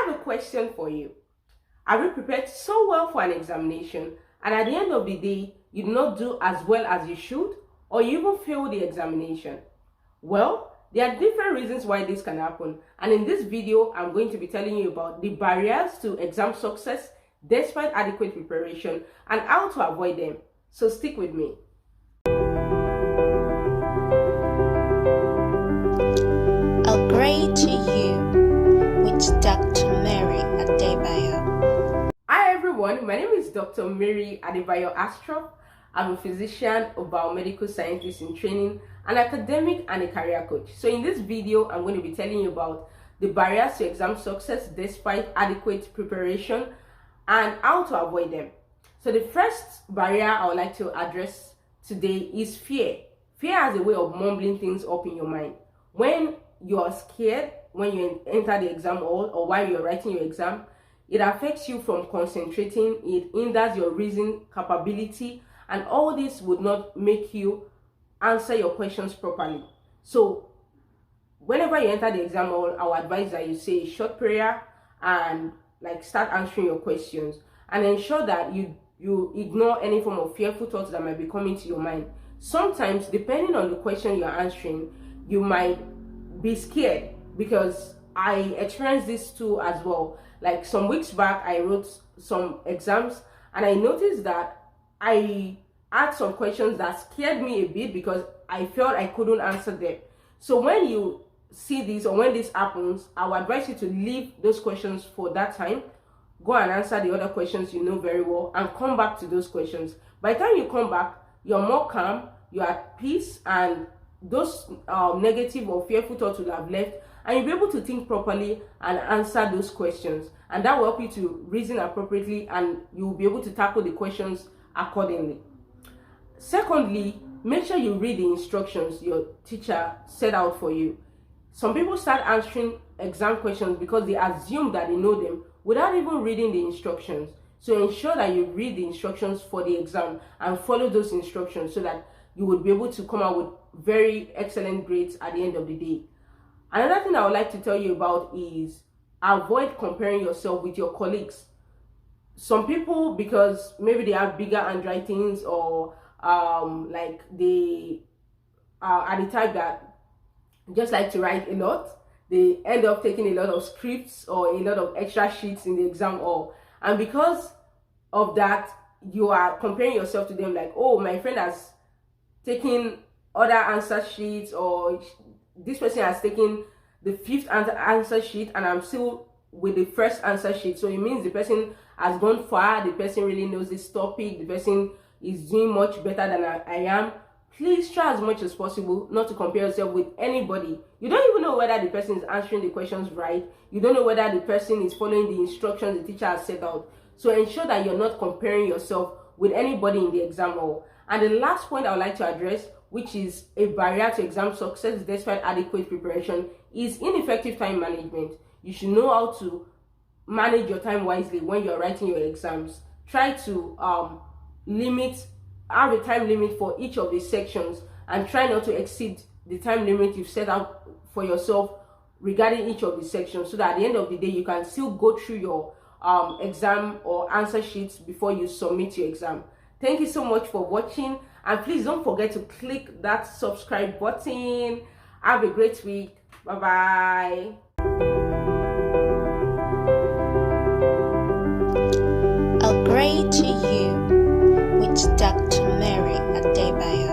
have a question for you. Have you prepared so well for an examination and at the end of the day, you do not do as well as you should, or you even fail the examination? Well, there are different reasons why this can happen, and in this video, I'm going to be telling you about the barriers to exam success despite adequate preparation and how to avoid them. So stick with me. Upgrade to You with Dr. Mary Adebayo. Hi everyone, my name is Dr. Mary Adebayo Astrop. I'm a physician, a biomedical scientist in training, an academic and a career coach. So in this video, I'm going to be telling you about the barriers to exam success despite adequate preparation and how to avoid them. So the first barrier I would like to address today is fear. Fear has a way of mumbling things up in your mind. When you're scared, when you enter the exam hall or while you're writing your exam, it affects you from concentrating, it hinders your reasoning capability, and all this would not make you answer your questions properly. So whenever you enter the exam hall, I would advise that you say a short prayer and start answering your questions, and ensure that you ignore any form of fearful thoughts that might be coming to your mind. Sometimes, depending on the question you're answering, you might be scared, because I experienced this too as well. Like some weeks back, I wrote some exams and I noticed that I had some questions that scared me a bit because I felt I couldn't answer them. So when you see this, or when this happens, I would advise you to leave those questions for that time. Go and answer the other questions you know very well and come back to those questions. By the time you come back, you're more calm, you're at peace, and those negative or fearful thoughts will have left, and you'll be able to think properly and answer those questions, and that will help you to reason appropriately, and you will be able to tackle the questions accordingly. Secondly, make sure you read the instructions your teacher set out for you. Some people start answering exam questions because they assume that they know them without even reading the instructions. So ensure that you read the instructions for the exam and follow those instructions so that you would be able to come out with very excellent grades at the end of the day. Another thing I would like to tell you about is avoid comparing yourself with your colleagues. Some people, because maybe they have bigger handwritings, or they are the type that just like to write a lot, they end up taking a lot of scripts or a lot of extra sheets in the exam hall. And because of that, you are comparing yourself to them, like, oh, my friend has taken other answer sheets, or this person has taken the fifth answer sheet and I'm still with the first answer sheet. So it means the person has gone far, the person really knows this topic, the person is doing much better than I am. Please try as much as possible not to compare yourself with anybody. You don't even know whether the person is answering the questions right. You don't know whether the person is following the instructions the teacher has set out. So ensure that you're not comparing yourself with anybody in the exam hall. And the last point I would like to address, which is a barrier to exam success despite adequate preparation, is ineffective time management. You should know how to manage your time wisely when you're writing your exams. Try to have a time limit for each of the sections, and try not to exceed the time limit you've set out for yourself regarding each of the sections, so that at the end of the day you can still go through your exam or answer sheets before you submit your exam. Thank you so much for watching, and please don't forget to click that subscribe button. Have a great week. Bye bye. Upgrade to You